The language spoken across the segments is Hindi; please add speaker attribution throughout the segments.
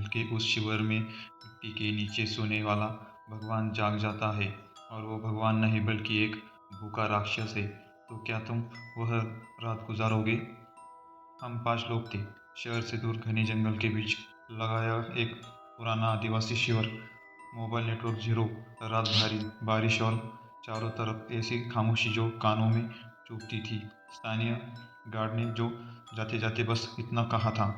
Speaker 1: के उस शिविर में मिट्टी के नीचे सोने वाला भगवान जाग जाता है, और वो भगवान नहीं बल्कि एक भूखा राक्षस है। तो क्या तुम वह रात गुजारोगे? हम 5 लोग थे। शहर से दूर घने जंगल के बीच लगाया एक पुराना आदिवासी शिविर। Mobile network zero. रात भारी बारिश और चारों तरफ ऐसी खामोशी जो कानों में चुभती थी। स्थानीय गार्ड ने जो जाते जाते बस इतना कहा था,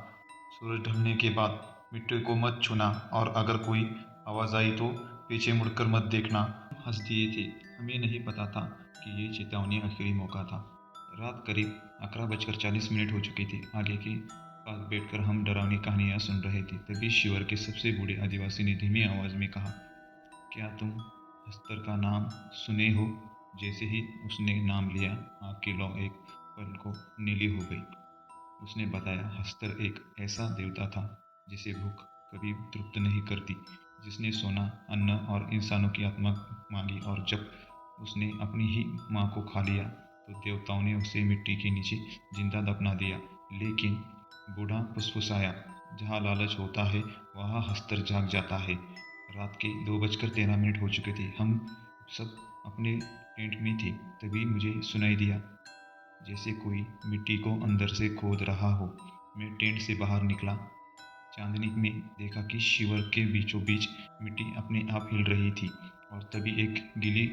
Speaker 1: सूरज ढलने के बाद मिट्टी को मत छूना, और अगर कोई आवाज़ आई तो पीछे मुड़कर मत देखना। हंस दिए थे। हमें नहीं पता था कि ये चेतावनी आखिरी मौका था। रात करीब 11:40 हो चुकी थी। आगे के पास बैठकर हम डरावनी कहानियां सुन रहे थे। तभी शिविर के सबसे बूढ़े आदिवासी ने धीमी आवाज में कहा, क्या तुम हस्तर का नाम सुने हो? जैसे ही उसने नाम लिया, आँख की लौ एक पल को नीली हो गई। उसने बताया, हस्तर एक ऐसा देवता था जिसे भूख कभी तृप्त नहीं करती, जिसने सोना, अन्न और इंसानों की आत्मा मांगी, और जब उसने अपनी ही माँ को खा लिया तो देवताओं ने उसे मिट्टी के नीचे जिंदा दफना दिया। लेकिन बूढ़ा फुसफुसाया, जहाँ लालच होता है वहाँ हस्तर जाग जाता है। रात के 2:13 हो चुके थे। हम सब अपने टेंट में थे। तभी मुझे सुनाई दिया जैसे कोई मिट्टी को अंदर से खोद रहा हो। मैं टेंट से बाहर निकला। चांदनी में देखा कि शिविर के बीचों बीच मिट्टी अपने आप हिल रही थी, और तभी एक गीली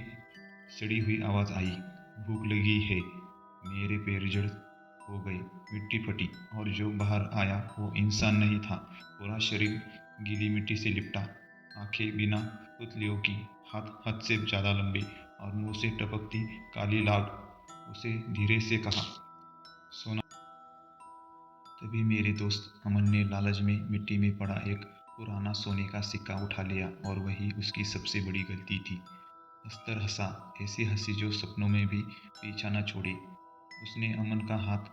Speaker 1: सड़ी हुई आवाज़ आई, भूख लगी है। मेरे पैर जड़ हो गए। मिट्टी फटी, और जो बाहर आया वो इंसान नहीं था। पूरा शरीर गीली मिट्टी से लिपटा, आंखें बिना पुतलियों की, हाथ हद से ज़्यादा लंबे, और मुंह से टपकती काली लाल। उसे धीरे से कहा, सोना। तभी मेरे दोस्त अमन ने लालच में मिट्टी में पड़ा एक पुराना सोने का सिक्का उठा लिया, और वही उसकी सबसे बड़ी गलती थी। हस्तर हंसा, ऐसी हंसी जो सपनों में भी पीछा न छोड़े। उसने अमन का हाथ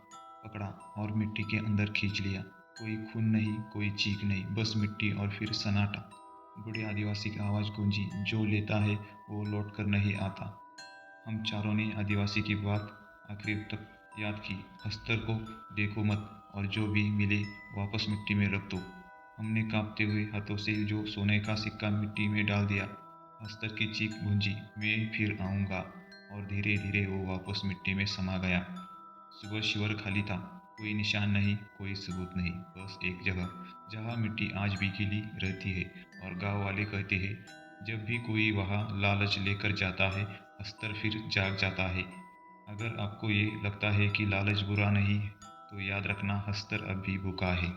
Speaker 1: पकड़ा और मिट्टी के अंदर खींच लिया। कोई खून नहीं, कोई चीख नहीं, बस मिट्टी और फिर सन्नाटा। बूढ़े आदिवासी की आवाज़ गूंजी, जो लेता है वो लौट कर नहीं आता। हम चारों ने आदिवासी की बात आखिरी तक याद की। हस्तर को देखो मत, और जो भी मिले वापस मिट्टी में रख दो। हमने कांपते हुए हाथों से जो सोने का सिक्का मिट्टी में डाल दिया। हस्तर की चीख गूंजी, मैं फिर आऊँगा, और धीरे धीरे वो वापस मिट्टी में समा गया। सुबह शिविर खाली था। कोई निशान नहीं, कोई सबूत नहीं, बस एक जगह जहाँ मिट्टी आज भी गीली रहती है, और गांव वाले कहते हैं, जब भी कोई वहाँ लालच लेकर जाता है, अस्तर फिर जाग जाता है। अगर आपको ये लगता है कि लालच बुरा नहीं, तो याद रखना, हस्तर अब भी भूखा है।